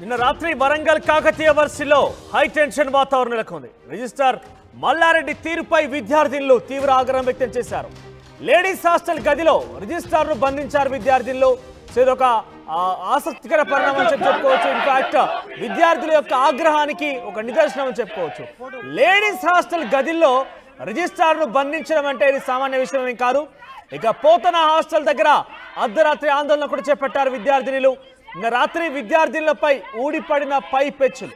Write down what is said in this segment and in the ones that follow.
నిన్న రాత్రి Warangal Kakatiya వర్సిటీలో high tension వాతావరణం నెలకొంది. రిజిస్ట్రార్ మల్లారెడ్డి తీరుపై విద్యార్థినులు తీవ్ర ఆగ్రహం వ్యక్తం చేశారు. లేడీస్ హాస్టల్ గదిలో రిజిస్ట్రార్ను బంధించారు విద్యార్థినులు. ఇదొక ఆసక్తికర పరిణామం అని చెప్పుకోవచ్చు. ఇన్ఫాక్ట్ విద్యార్థుల యొక్క ఆగ్రహానికి ఒక నిదర్శనం అని చెప్పుకోవచ్చు. లేడీస్ హాస్టల్ గదిలో రిజిస్ట్రార్ను బంధించడం అంటే ఇది సామాన్య విషయం ఏం కాదు. ఇక పోతన హాస్టల్ దగ్గర అర్ధరాత్రి ఆందోళన కూడా చేపట్టారు విద్యార్థినులు. నిన్న రాత్రి విద్యార్థినులపై ఊడిపడిన పైపెచ్చులు,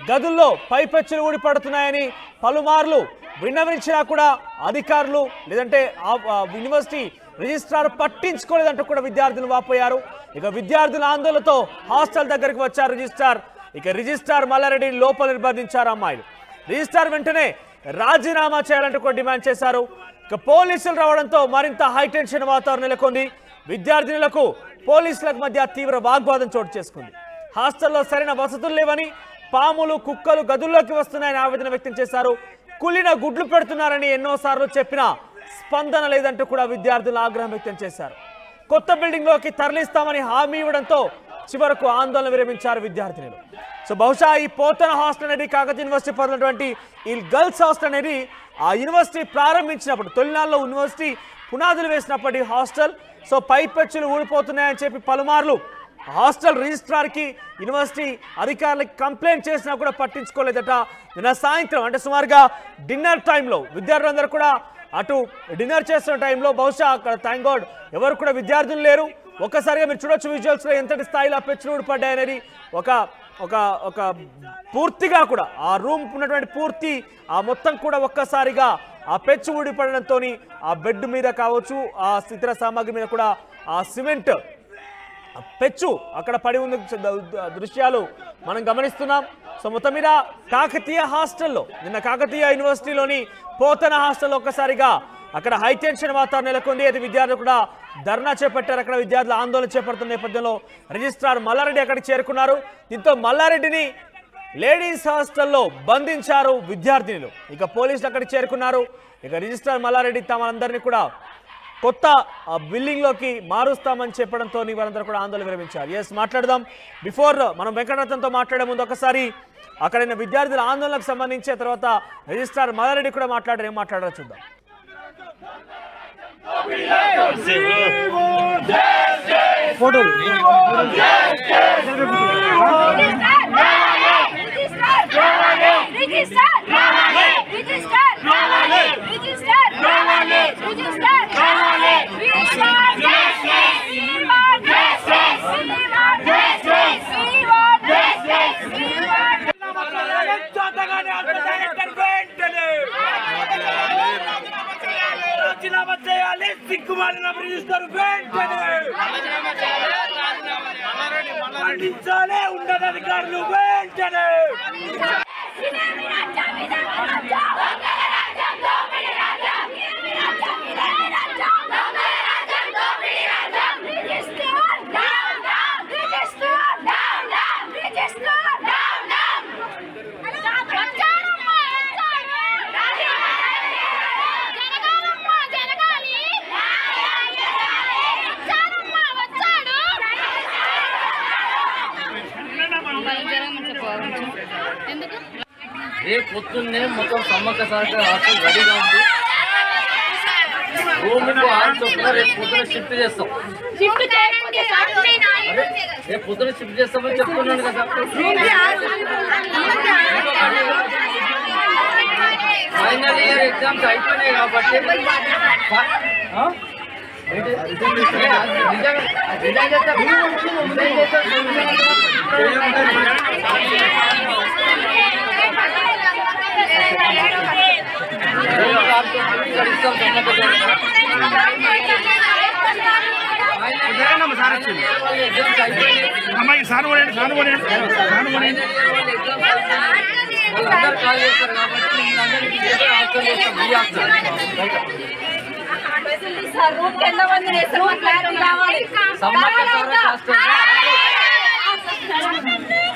గదుల్లో పైపెచ్చులు ఊడిపడుతున్నాయని పలుమార్లు విన్నవించినా కూడా అధికారులు లేదంటే యూనివర్సిటీ రిజిస్ట్రార్ పట్టించుకోలేదంటూ కూడా విద్యార్థులు వాపోయారు. ఇక విద్యార్థుల ఆందోళనతో హాస్టల్ దగ్గరికి వచ్చారు రిజిస్ట్రార్. ఇక రిజిస్ట్రార్ మల్లారెడ్డిని లోపల నిర్బంధించారు అమ్మాయిలు. రిజిస్ట్రార్ వెంటనే రాజీనామా చేయాలంటూ కూడా డిమాండ్ చేశారు. ఇక పోలీసులు రావడంతో మరింత హైటెన్షన్ వాతావరణం నెలకొంది. విద్యార్థినులకు పోలీసులకు మధ్య తీవ్ర వాగ్వాదం చోటు చేసుకుంది. హాస్టల్లో సరైన వసతులు లేవని, పాములు కుక్కలు గదుల్లోకి వస్తున్నాయని ఆవేదన వ్యక్తం చేశారు. కుళ్ళిన గుడ్లు పెడుతున్నారని ఎన్నోసార్లు చెప్పినా స్పందన లేదంటూ కూడా విద్యార్థులు ఆగ్రహం వ్యక్తం చేశారు. కొత్త బిల్డింగ్ లోకి తరలిస్తామని హామీ ఇవ్వడంతో చివరకు ఆందోళన విరమించారు విద్యార్థినులు. సో బహుశా ఈ పోతన హాస్టల్ అనేది కాకతీయ యూనివర్సిటీ పరిధినటువంటి ఈ గర్ల్స్ హాస్టల్ అనేది ఆ యూనివర్సిటీ ప్రారంభించినప్పుడు తొలినాళ్ళలో యూనివర్సిటీ పునాదులు వేసినప్పటి హాస్టల్. సో పైపెచ్చులు ఊడిపోతున్నాయని చెప్పి పలుమార్లు హాస్టల్ రిజిస్ట్రార్కి యూనివర్సిటీ అధికారులకు కంప్లైంట్ చేసినా కూడా పట్టించుకోలేదట. నిన్న సాయంత్రం అంటే సుమారుగా డిన్నర్ టైంలో విద్యార్థులందరూ కూడా అటు డిన్నర్ చేస్తున్న టైంలో బహుశా అక్కడ థ్యాంక్ గాడ్ ఎవరు కూడా విద్యార్థులు లేరు. ఒక్కసారిగా మీరు చూడొచ్చు విజువల్స్లో ఎంతటి స్థాయిలో పెచ్చులు ఊడిపడ్డాయనేది. ఒక ఒక ఒక పూర్తిగా కూడా ఆ రూమ్ ఉన్నటువంటి పూర్తి ఆ మొత్తం కూడా ఒక్కసారిగా ఆ పెచ్చు ఊడిపడడంతో ఆ బెడ్ మీద కావచ్చు, ఆ ఇతర సామాగ్రి మీద కూడా ఆ సిమెంట్ పెచ్చు అక్కడ పడి ఉన్న దృశ్యాలు మనం గమనిస్తున్నాం. సో మొత్తం మీద కాకతీయ హాస్టల్లో నిన్న కాకతీయ యూనివర్సిటీలోని పోతన హాస్టల్లో ఒక్కసారిగా అక్కడ హైటెన్షన్ వాతావరణం నెలకొంది. అది విద్యార్థులు కూడా ధర్నా చేపట్టారు. అక్కడ విద్యార్థులు ఆందోళన చేపడుతున్న నేపథ్యంలో రిజిస్ట్రార్ మల్లారెడ్డి అక్కడికి చేరుకున్నారు. దీంతో మల్లారెడ్డిని లేడీస్ హాస్టల్లో బంధించారు విద్యార్థినులు. ఇక పోలీసులు అక్కడికి చేరుకున్నారు. ఇక రిజిస్ట్రార్ మల్లారెడ్డి తమలందరినీ కూడా కొత్త బిల్డింగ్ లోకి మారుస్తామని చెప్పడంతో వారందరూ కూడా ఆందోళన విరమించారు. ఎస్ మాట్లాడదాం. బిఫోర్ మనం వెంకటరత్నంతో మాట్లాడే ముందు ఒకసారి అక్కడైన విద్యార్థుల ఆందోళనకు సంబంధించి తర్వాత రిజిస్ట్రార్ మల్లారెడ్డి కూడా మాట్లాడారు. ఏం మాట్లాడారో చూద్దాం. ఉన్నతాధికారులు వెంటనే రేపు పొద్దున్నే మొత్తం సమ్మక్క సారక్క హాస్టల్ రెడీగా ఉంది. రూమ్కు ఆన్ చొప్పున రేపు పొద్దున షిఫ్ట్ చేస్తాం. రేపు పొద్దున షిఫ్ట్ చేస్తామని చెప్తున్నాను కదా. ఫైనల్ ఇయర్ ఎగ్జామ్స్ అయిపోయినాయి కాబట్టి అమ్మాయి సార్ కాల్ చేస్తారు కాబట్టి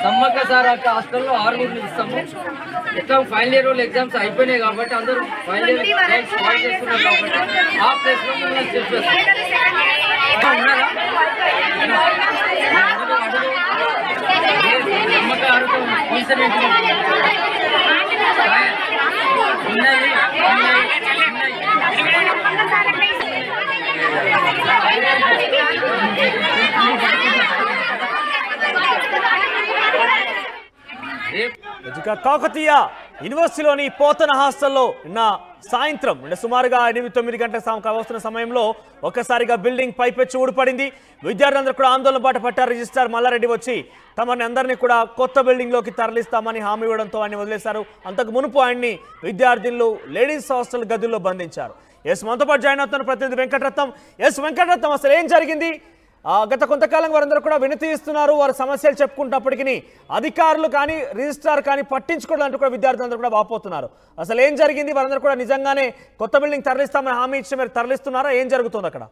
సమ్మక్క సారక్క హాస్టల్లో 6 ఇస్తాము. ఎగ్జామ్ ఫైనల్ ఇయర్ వాళ్ళు ఎగ్జామ్స్ అయిపోయినాయి కాబట్టి అందరూ ఫైనల్ ఇయర్ కాల్ చేస్తున్నారు కాబట్టి ఆ ప్లేస్లో మేము చెప్పేస్తాం. సహకారంతో కాకతీయ యూనివర్సిటీలోని పోతన హాస్టల్లో నిన్న సాయంత్రం సుమారుగా 8-9 గంటల వస్తున్న సమయంలో ఒక్కసారిగా బిల్డింగ్ పైపెచ్చి ఊడిపడింది. విద్యార్థులందరూ కూడా ఆందోళన బాట పట్టారు. రిజిస్ట్రార్ మల్లారెడ్డి వచ్చి తమని అందరినీ కూడా కొత్త బిల్డింగ్లోకి తరలిస్తామని హామీ ఇవ్వడంతో ఆయన వదిలేశారు. అంతకు మునుపు ఆయన్ని విద్యార్థులు లేడీస్ హాస్టల్ గదుల్లో బంధించారు. మనతో పాటు జాయిన్ అవుతున్న ప్రతినిధి వెంకటరత్నం. వెంకటరత్నం, అసలు ఏం జరిగింది? గత కొంతకాలం వారందరూ కూడా వినతి ఇస్తున్నారు, వారి సమస్యలు చెప్పుకుంటున్నప్పటికీ అధికారులు కానీ రిజిస్ట్రార్ కానీ పట్టించుకోవడానికి కూడా విద్యార్థులందరూ కూడా వాపోతున్నారు. అసలు ఏం జరిగింది? వారందరూ కూడా నిజంగానే కొత్త బిల్డింగ్ తరలిస్తామని హామీ ఇచ్చి మీరు తరలిస్తున్నారా? ఏం జరుగుతుంది అక్కడ?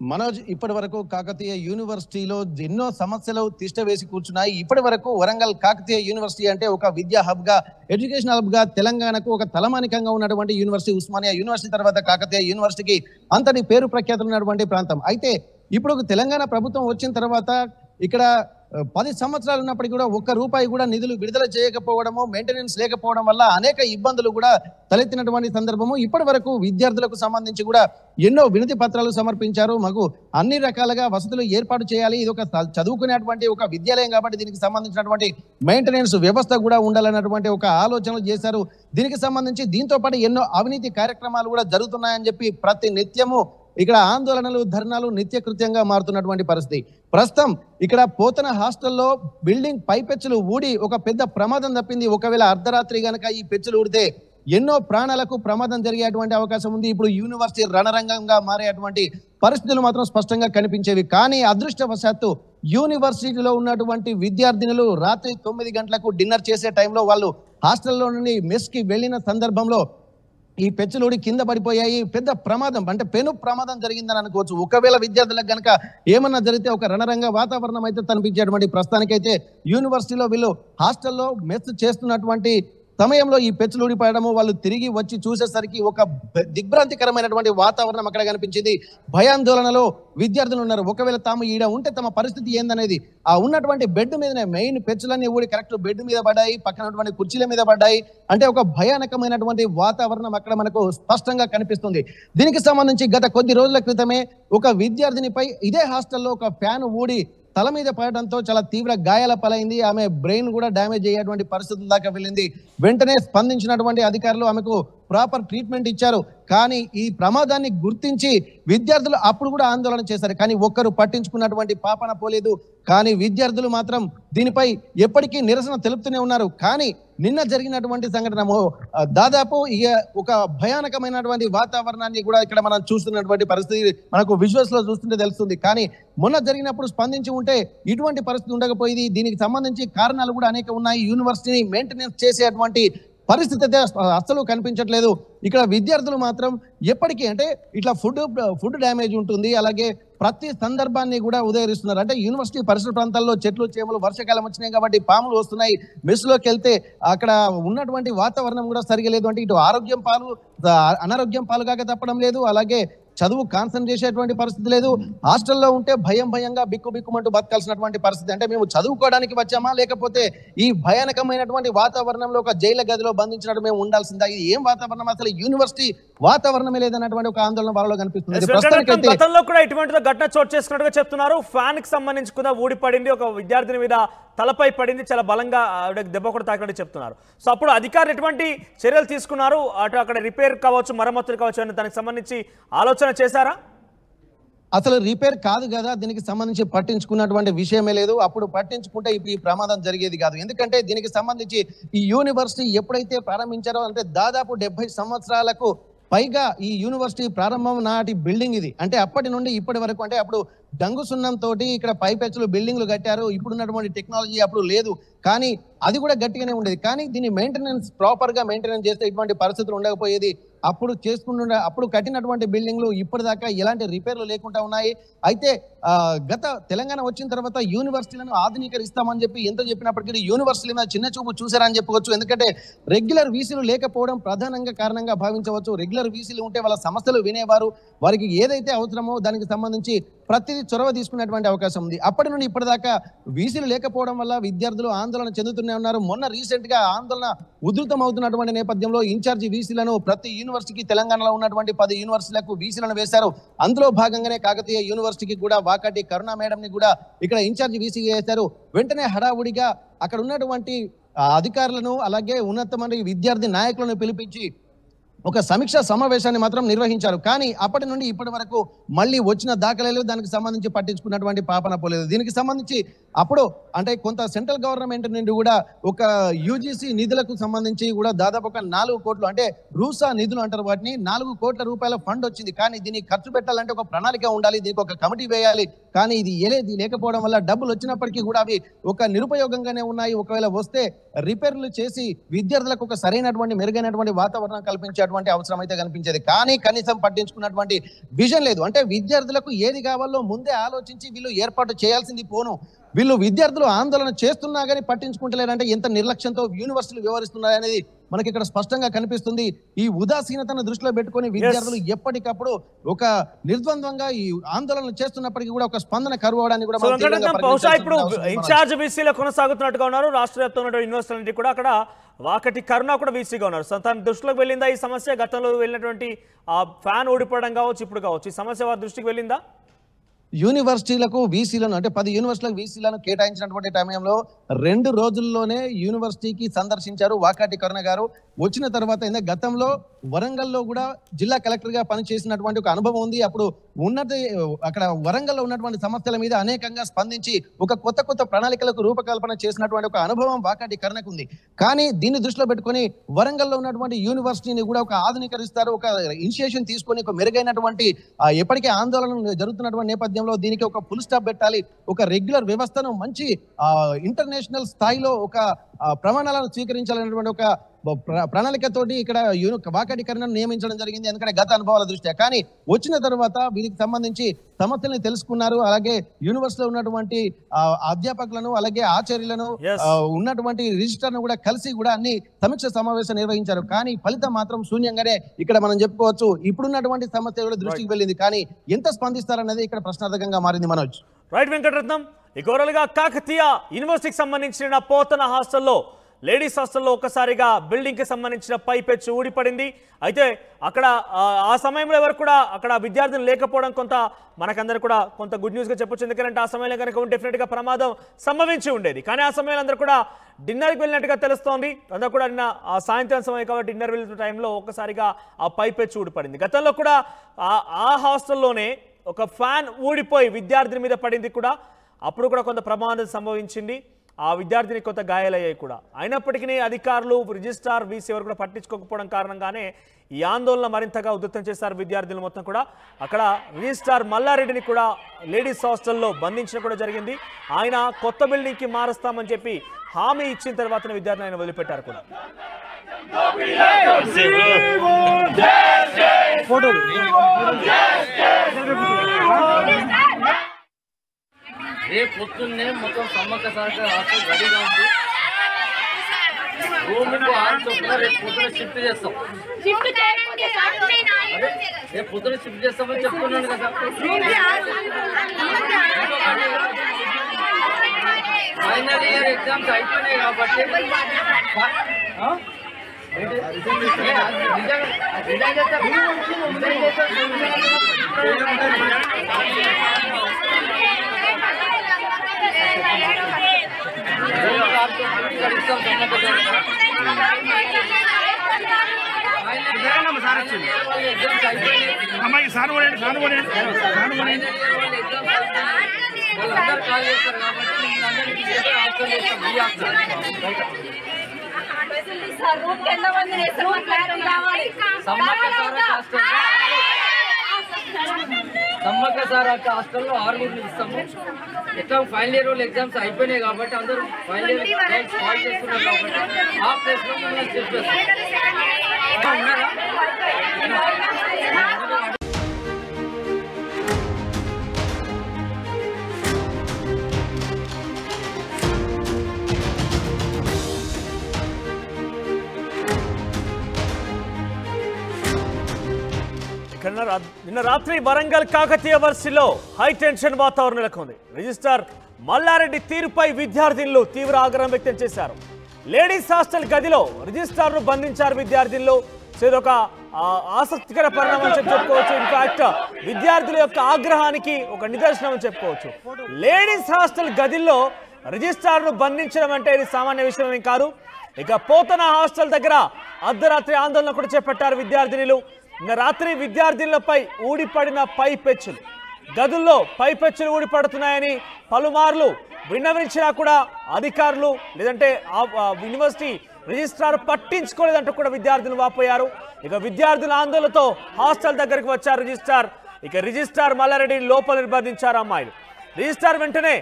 మనోజ్, ఇప్పటి వరకు కాకతీయ యూనివర్సిటీలో ఎన్నో సమస్యలు తిష్టవేసి కూర్చున్నాయి. ఇప్పటి వరకు వరంగల్ కాకతీయ యూనివర్సిటీ అంటే ఒక విద్యా హబ్ గా, ఎడ్యుకేషన్ హబ్ గా తెలంగాణకు ఒక తలమానికంగా ఉన్నటువంటి యూనివర్సిటీ. ఉస్మానియా యూనివర్సిటీ తర్వాత కాకతీయ యూనివర్సిటీకి అంతటి పేరు ప్రఖ్యాతులు ఉన్నటువంటి ప్రాంతం. అయితే ఇప్పుడు తెలంగాణ ప్రభుత్వం వచ్చిన తర్వాత ఇక్కడ 10 సంవత్సరాలు ఉన్నప్పటికీ కూడా ₹1 కూడా నిధులు విడుదల చేయకపోవడము, మెయింటెనెన్స్ లేకపోవడం వల్ల అనేక ఇబ్బందులు కూడా తలెత్తినటువంటి సందర్భము. ఇప్పటి వరకు విద్యార్థులకు సంబంధించి కూడా ఎన్నో వినతి పత్రాలు సమర్పించారు. మాకు అన్ని రకాలుగా వసతులు ఏర్పాటు చేయాలి, ఇది ఒక చదువుకునేటువంటి ఒక విద్యాలయం కాబట్టి దీనికి సంబంధించినటువంటి మెయింటెనెన్స్ వ్యవస్థ కూడా ఉండాలన్నటువంటి ఒక ఆలోచనలు చేశారు. దీనికి సంబంధించి దీంతో పాటు ఎన్నో అవినీతి కార్యక్రమాలు కూడా జరుగుతున్నాయని చెప్పి ప్రతి నిత్యము ఇక్కడ ఆందోళనలు, ధర్నాలు నిత్యకృత్యంగా మారుతున్నటువంటి పరిస్థితి. ప్రస్తుతం ఇక్కడ పోతన హాస్టల్లో బిల్డింగ్ పైపెచ్చులు ఊడి ఒక పెద్ద ప్రమాదం తప్పింది. ఒకవేళ అర్ధరాత్రి గనక ఈ పెచ్చులు ఊడితే ఎన్నో ప్రాణాలకు ప్రమాదం జరిగేటువంటి అవకాశం ఉంది. ఇప్పుడు యూనివర్సిటీ రణరంగంగా మారేటువంటి పరిస్థితులు మాత్రం స్పష్టంగా కనిపించేవి. కానీ అదృష్టవశాత్తు యూనివర్సిటీలో ఉన్నటువంటి విద్యార్థినులు రాత్రి 9 గంటలకు డిన్నర్ చేసే టైంలో వాళ్ళు హాస్టల్లో నుండి మెస్కి వెళ్ళిన సందర్భంలో ఈ పెచ్చులోడి కింద పడిపోయాయి. పెద్ద ప్రమాదం అంటే పెను ప్రమాదం జరిగిందని అనుకోవచ్చు. ఒకవేళ విద్యార్థులకు గనక ఏమన్నా జరిగితే ఒక రణరంగ వాతావరణం అయితే కనిపించేటువంటి ప్రస్తుతానికైతే యూనివర్సిటీలో వీళ్ళు హాస్టల్లో మెస్ చేస్తున్నటువంటి సమయంలో ఈ పెచ్చులు ఊడిపోయడము, వాళ్ళు తిరిగి వచ్చి చూసేసరికి ఒక దిగ్భ్రాంతికరమైనటువంటి వాతావరణం అక్కడ కనిపించింది. భయాందోళనలో విద్యార్థులు ఉన్నారు. ఒకవేళ తాము ఈడ ఉంటే తమ పరిస్థితి ఏందనేది. ఆ ఉన్నటువంటి బెడ్ మీదనే మెయిన్ పెచ్చులన్నీ ఊడి కరెక్ట్ బెడ్ మీద పడ్డాయి, పక్కనటువంటి కుర్చీల మీద పడ్డాయి. అంటే ఒక భయానకమైనటువంటి వాతావరణం అక్కడ మనకు స్పష్టంగా కనిపిస్తుంది. దీనికి సంబంధించి గత కొద్ది రోజుల క్రితమే ఒక విద్యార్థినిపై ఇదే హాస్టల్లో ఒక ఫ్యాన్ ఊడి తల మీద పడడంతో చాలా తీవ్ర గాయాల పాలైంది. ఆమె బ్రెయిన్ కూడా డ్యామేజ్ అయ్యేటువంటి పరిస్థితుల దాకా వెళ్ళింది. వెంటనే స్పందించినటువంటి అధికారులు ఆమెకు ప్రాపర్ ట్రీట్మెంట్ ఇచ్చారు. కానీ ఈ ప్రమాదాన్ని గుర్తించి విద్యార్థులు అప్పుడు కూడా ఆందోళన చేశారు. కానీ ఒక్కరు పట్టించుకున్నటువంటి పాపన పోలేదు. కానీ విద్యార్థులు మాత్రం దీనిపై ఎప్పటికీ నిరసన తెలుపుతూనే ఉన్నారు. కానీ నిన్న జరిగినటువంటి సంఘటన దాదాపు ఒక భయానకమైనటువంటి వాతావరణాన్ని కూడా ఇక్కడ మనం చూస్తున్నటువంటి పరిస్థితి మనకు విజువల్స్ లో చూస్తుంటే తెలుస్తుంది. కానీ మొన్న జరిగినప్పుడు స్పందించి ఉంటే ఇటువంటి పరిస్థితి ఉండకపోయింది. దీనికి సంబంధించి కారణాలు కూడా అనేక ఉన్నాయి. యూనివర్సిటీని మెయింటెనెన్స్ చేసేటువంటి పరిస్థితి అయితే అస్సలు కనిపించట్లేదు. ఇక్కడ విద్యార్థులు మాత్రం ఎప్పటికీ అంటే ఇట్లా ఫుడ్ డ్యామేజ్ ఉంటుంది. అలాగే ప్రతి సందర్భాన్ని కూడా ఉదహరిస్తున్నారు. అంటే యూనివర్సిటీ పరిసర ప్రాంతాల్లో చెట్లు, చేమలు, వర్షాకాలం వచ్చినాయి కాబట్టి పాములు వస్తున్నాయి. మెస్లోకి వెళ్తే అక్కడ ఉన్నటువంటి వాతావరణం కూడా సరిగా లేదు. అంటే ఇటు అనారోగ్యం పాలు కాక తప్పడం లేదు. అలాగే చదువు కాన్సన్ట్రేట్ చేసేటువంటి పరిస్థితి లేదు. హాస్టల్లో ఉంటే భయంగా బిక్కుమంటూ బతకాల్సినటువంటి పరిస్థితి. అంటే మేము చదువుకోవడానికి వచ్చామా, లేకపోతే ఈ భయానకమైనటువంటి వాతావరణంలో ఒక జైలు గదిలో బంధించినట్టు మేము ఉండాల్సిందా? ఇది ఏం వాతావరణం? అసలు యూనివర్సిటీ వాతావరణమే లేదన్నటువంటి ఒక ఆందోళన వాళ్ళలో కనిపిస్తుంది. గతంలో కూడా ఇటువంటి ఘటన చోటు చేసుకున్నట్టుగా చెప్తున్నారు. ఫ్యాన్ కి సంబంధించి కూడా ఊడిపడింది, ఒక విద్యార్థిని మీద తలపై పడింది, చాలా బలంగా దెబ్బ కూడా తాకినట్టు చెప్తున్నారు. సో అప్పుడు అధికారులు ఎటువంటి చర్యలు తీసుకున్నారు? అక్కడ రిపేర్ కావచ్చు, మరమ్మతులు కావచ్చు అని దానికి సంబంధించి ఆలోచన చేశారా? అసలు రిపేర్ కాదు కదా, దీనికి సంబంధించి పట్టించుకున్నటువంటి విషయమే లేదు. అప్పుడు పట్టించుకుంటే ఇప్పుడు ఈ ప్రమాదం జరిగేది కాదు. ఎందుకంటే దీనికి సంబంధించి ఈ యూనివర్సిటీ ఎప్పుడైతే ప్రారంభించారో అంటే దాదాపు 70 సంవత్సరాలకు పైగా ఈ యూనివర్సిటీ ప్రారంభం నాటి బిల్డింగ్ ఇది. అంటే అప్పటి నుండి ఇప్పటి వరకు అంటే అప్పుడు డంగు సున్నం తోటి ఇక్కడ పైపెచ్చులు బిల్డింగ్లు కట్టారు. ఇప్పుడున్నటువంటి టెక్నాలజీ అప్పుడు లేదు. కానీ అది కూడా గట్టిగానే ఉండేది. కానీ దీన్ని ప్రాపర్ గా మెయింటెనెన్స్ చేస్తే ఇటువంటి పరిస్థితులు ఉండకపోయేది. అప్పుడు కట్టినటువంటి బిల్డింగ్లు ఇప్పటిదాకా ఎలాంటి రిపేర్లు లేకుండా ఉన్నాయి. అయితే గత తెలంగాణ వచ్చిన తర్వాత యూనివర్సిటీలను ఆధునీకరిస్తామని చెప్పి ఎంత చెప్పినప్పటికీ యూనివర్సిటీల మీద చిన్న చూపు చూసారని చెప్పుకోవచ్చు. ఎందుకంటే రెగ్యులర్ వీసీలు లేకపోవడం ప్రధానంగా కారణంగా భావించవచ్చు. రెగ్యులర్ వీసీలు ఉంటే వాళ్ళ సమస్యలు వినేవారు, వారికి ఏదైతే అవసరమో దానికి సంబంధించి ప్రతిదీ చొరవ తీసుకునేటువంటి అవకాశం ఉంది. అప్పటి నుండి ఇప్పటిదాకా వీసీలు లేకపోవడం వల్ల విద్యార్థులు ఆందోళన చెందుతూనే ఉన్నారు. మొన్న రీసెంట్ గా ఆందోళన ఉధృతం అవుతున్నటువంటి నేపథ్యంలో ఇన్ఛార్జి వీసీలను ప్రతి యూనివర్సిటీకి తెలంగాణలో ఉన్నటువంటి 10 యూనివర్సిటీలకు వీసీలను వేశారు. అందులో భాగంగానే కాకతీయ యూనివర్సిటీకి కూడా వాకాటి కరుణ మేడం ని కూడా ఇక్కడ ఇన్ఛార్జి వీసీ వేశారు. వెంటనే హడావుడిగా అక్కడ ఉన్నటువంటి అధికారులను అలాగే ఉన్నతమైన విద్యార్థి నాయకులను పిలిపించి ఒక సమీక్ష సమావేశాన్ని మాత్రం నిర్వహించారు. కానీ అప్పటి నుండి ఇప్పటి వరకు మళ్ళీ వచ్చిన దాఖలాలు దానికి సంబంధించి పట్టించుకున్నటువంటి పాపన పోలేదు. దీనికి సంబంధించి అప్పుడు అంటే కొంత సెంట్రల్ గవర్నమెంట్ నుండి కూడా ఒక యూజీసీ నిధులకు సంబంధించి కూడా దాదాపు ఒక 4 కోట్లు అంటే రూసా నిధులు అంటారు వాటిని 4 కోట్ల రూపాయల ఫండ్ వచ్చింది. కానీ దీన్ని ఖర్చు పెట్టాలంటే ఒక ప్రణాళిక ఉండాలి, దీనికి ఒక కమిటీ వేయాలి. కానీ ఇది లేకపోవడం వల్ల డబ్బులు వచ్చినప్పటికీ కూడా అవి ఒక నిరుపయోగంగానే ఉన్నాయి. ఒకవేళ వస్తే రిపేర్లు చేసి విద్యార్థులకు ఒక సరైనటువంటి మెరుగైనటువంటి వాతావరణం కల్పించేటువంటి అవసరం అయితే కనిపించేది. కానీ కనీసం పట్టించుకున్నటువంటి విజన్ లేదు. అంటే విద్యార్థులకు ఏది కావాలో ముందే ఆలోచించి వీళ్ళు ఏర్పాటు చేయాల్సింది పోను వీళ్ళు విద్యార్థులు ఆందోళన చేస్తున్నా కానీ పట్టించుకుంటలేరంటే ఎంత నిర్లక్ష్యంతో యూనివర్సిటీలు వ్యవహరిస్తున్నాయనేది మనకి ఇక్కడ స్పష్టంగా కనిపిస్తుంది. ఈ ఉదాసీనతను దృష్టిలో పెట్టుకొని విద్యార్థులు ఎప్పటికప్పుడు ఒక నిర్ద్వంద్వంగా ఈ ఆందోళనలు చేస్తున్నప్పటికీ కూడా ఒక స్పందన కరువు అవడానికి కూడా బహుశా ఇప్పుడు ఇన్ఛార్జ్ వీసీలో కొనసాగుతున్నట్టుగా ఉన్నారు. రాష్ట్ర వ్యాప్తంగా యూనివర్సిటీ కూడా అక్కడ వాకటి కరుణ కూడా వీసీగా ఉన్నారు. సో తన దృష్టిలోకి వెళ్ళిందా ఈ సమస్య? గతంలో వెళ్ళినటువంటి ఆ ఫ్యాన్ ఓడిపోవడం కావచ్చు, ఇప్పుడు కావచ్చు, ఈ సమస్య వారి దృష్టికి వెళ్ళిందా? యూనివర్సిటీలకు వీసీలను అంటే 10 యూనివర్సిటీలకు వీసీలను కేటాయించినటువంటి సమయంలో 2 రోజుల్లోనే యూనివర్సిటీకి సందర్శించారు వాకాటి కరుణ గారు. వచ్చిన తర్వాత గతంలో వరంగల్లో కూడా జిల్లా కలెక్టర్ గా పనిచేసినటువంటి ఒక అనుభవం ఉంది. అప్పుడు అక్కడ వరంగల్లో ఉన్నటువంటి సమస్యల మీద అనేకంగా స్పందించి ఒక కొత్త ప్రణాళికలకు రూపకల్పన చేసినటువంటి ఒక అనుభవం వాకాటి కరుణకు ఉంది. కానీ దీన్ని దృష్టిలో పెట్టుకొని వరంగల్లో ఉన్నటువంటి యూనివర్సిటీని కూడా ఒక ఆధునీకరిస్తారు, ఒక ఇనిషియేషన్ తీసుకొని ఒక మెరుగైనటువంటి ఎప్పటికే ఆందోళన జరుగుతున్నటువంటి నేపథ్యంలో దీనికి ఒక ఫుల్ స్టాప్ పెట్టాలి, ఒక రెగ్యులర్ వ్యవస్థను మంచి ఇంటర్నేషనల్ స్థాయిలో ఒక ప్రమాణాలను స్వీకరించాలనేటువంటి ఒక ప్రణాళికతోటి ఇక్కడ వాకాటి కరుణను నియమించడం జరిగింది. ఎందుకంటే గత అనుభవాల దృష్ట్యా. కానీ వచ్చిన తర్వాత వీరికి సంబంధించి సమస్యలను తెలుసుకున్నారు. అలాగే యూనివర్సిటీలో ఉన్నటువంటి అధ్యాపకులను అలాగే ఆచార్యులను ఉన్నటువంటి రిజిస్టర్ను కూడా కలిసి కూడా అన్ని సమీక్ష సమావేశం నిర్వహించారు. కానీ ఫలితం మాత్రం శూన్యంగానే ఇక్కడ మనం చెప్పుకోవచ్చు. ఇప్పుడున్నటువంటి సమస్యల దృష్టికి వెళ్ళింది, కానీ ఎంత స్పందిస్తారనేది ఇక్కడ ప్రశ్నార్థకంగా మారింది. మనోజ్ రైట్ వెంకటరత్నం, ఓవరాల్గా కాకతీయ యూనివర్సిటీకి సంబంధించిన పోతన హాస్టల్లో లేడీస్ హాస్టల్లో ఒక్కసారిగా బిల్డింగ్కి సంబంధించిన పైపెచ్చు ఊడిపడింది. అయితే అక్కడ ఆ సమయంలో ఎవరు కూడా అక్కడ విద్యార్థులు లేకపోవడం కొంత మనకందరూ కూడా కొంత గుడ్ న్యూస్గా చెప్పొచ్చు. ఎందుకంటే ఆ సమయంలో కనుక డెఫినెట్గా ప్రమాదం సంభవించి ఉండేది. కానీ ఆ సమయంలో అందరూ కూడా డిన్నర్కి వెళ్ళినట్టుగా తెలుస్తోంది. అందరూ కూడా నిన్న సాయంత్రం సమయం కాబట్టి డిన్నర్ వెళ్ళిన టైంలో ఒక్కసారిగా ఆ పైపెచ్చు ఊడిపడింది. గతంలో కూడా ఆ హాస్టల్లోనే ఒక ఫ్యాన్ ఊడిపోయి విద్యార్థిని మీద పడింది కూడా. అప్పుడు కూడా కొంత ప్రమాదం సంభవించింది. ఆ విద్యార్థిని కొంత గాయాలయ్యాయి కూడా. అయినప్పటికీ అధికారులు రిజిస్ట్రార్ వీసీ ఎవరు కూడా పట్టించుకోకపోవడం కారణంగానే ఈ ఆందోళన మరింతగా ఉధృతం చేశారు విద్యార్థులు మొత్తం కూడా. అక్కడ రిజిస్ట్రార్ మల్లారెడ్డిని కూడా లేడీస్ హాస్టల్లో బంధించడం కూడా జరిగింది. ఆయన కొత్త బిల్డింగ్కి మారుస్తామని చెప్పి హామీ ఇచ్చిన తర్వాతనే విద్యార్థులు ఆయన వదిలిపెట్టారు కూడా. రేపు పొద్దున్నే మొత్తం సమ్మక్క సారక్క హాస్టల్ రెడీగా ఉంది. రూమ్కు ఆన్ చొప్పున రేపు పొద్దున షిఫ్ట్ చేస్తాం. రేపు పొద్దున షిఫ్ట్ చేస్తామని చెప్తున్నాను కదా. ఫైనల్ ఇయర్ ఎగ్జామ్స్ అయిపోయినాయి కాబట్టి సమ్మక్క సారక్క హాస్టల్లో 6 ఇస్తాము. ఎట్లా ఫైనల్ ఇయర్ వాళ్ళు ఎగ్జామ్స్ అయిపోయినాయి కాబట్టి అందరూ ఫైనల్ ఇయర్ కాల్ చేస్తున్నారు కాబట్టి ఆ ప్లేస్ లో మనం చెప్పేస్తాం. నిన్న రాత్రి వరంగల్ కాకతీయ వర్సిటీలో హై టెన్షన్ వాతావరణం నెలకొంది. రిజిస్ట్రార్ మల్లారెడ్డి తీరుపై విద్యార్థినులు తీవ్ర ఆగ్రహం వ్యక్తం చేశారు. లేడీస్ హాస్టల్ గదిలో రిజిస్ట్రార్ను బంధించారు విద్యార్థినులు. ఇదొక ఆసక్తికర పరిణామం చెప్పుకోవచ్చు. ఇన్ఫాక్ట్ విద్యార్థుల యొక్క ఆగ్రహానికి ఒక నిదర్శనం అని చెప్పుకోవచ్చు. లేడీస్ హాస్టల్ గదిలో రిజిస్ట్రార్ను బంధించడం అంటే ఇది సామాన్య విషయం ఏం కాదు. ఇక పోతన హాస్టల్ దగ్గర అర్ధరాత్రి ఆందోళన కూడా చేపట్టారు విద్యార్థినులు. నిన్న రాత్రి విద్యార్థినులపై ఊడిపడిన పైపెచ్చులు, గదుల్లో పైపెచ్చులు ఊడిపడుతున్నాయని పలుమార్లు విన్నవించినా కూడా అధికారులు లేదంటే యూనివర్సిటీ రిజిస్ట్రార్ పట్టించుకోలేదంటూ కూడా విద్యార్థులు వాపోయారు. ఇక విద్యార్థుల ఆందోళనతో హాస్టల్ దగ్గరికి వచ్చారు రిజిస్ట్రార్. ఇక రిజిస్ట్రార్ మల్లారెడ్డిని లోపల నిర్బంధించారు అమ్మాయిలు. రిజిస్ట్రార్ వెంటనే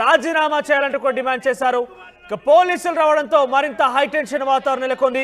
రాజీనామా చేయాలంటూ కూడా డిమాండ్ చేశారు. ఇక పోలీసులు రావడంతో మరింత హై టెన్షన్ వాతావరణం నెలకొంది.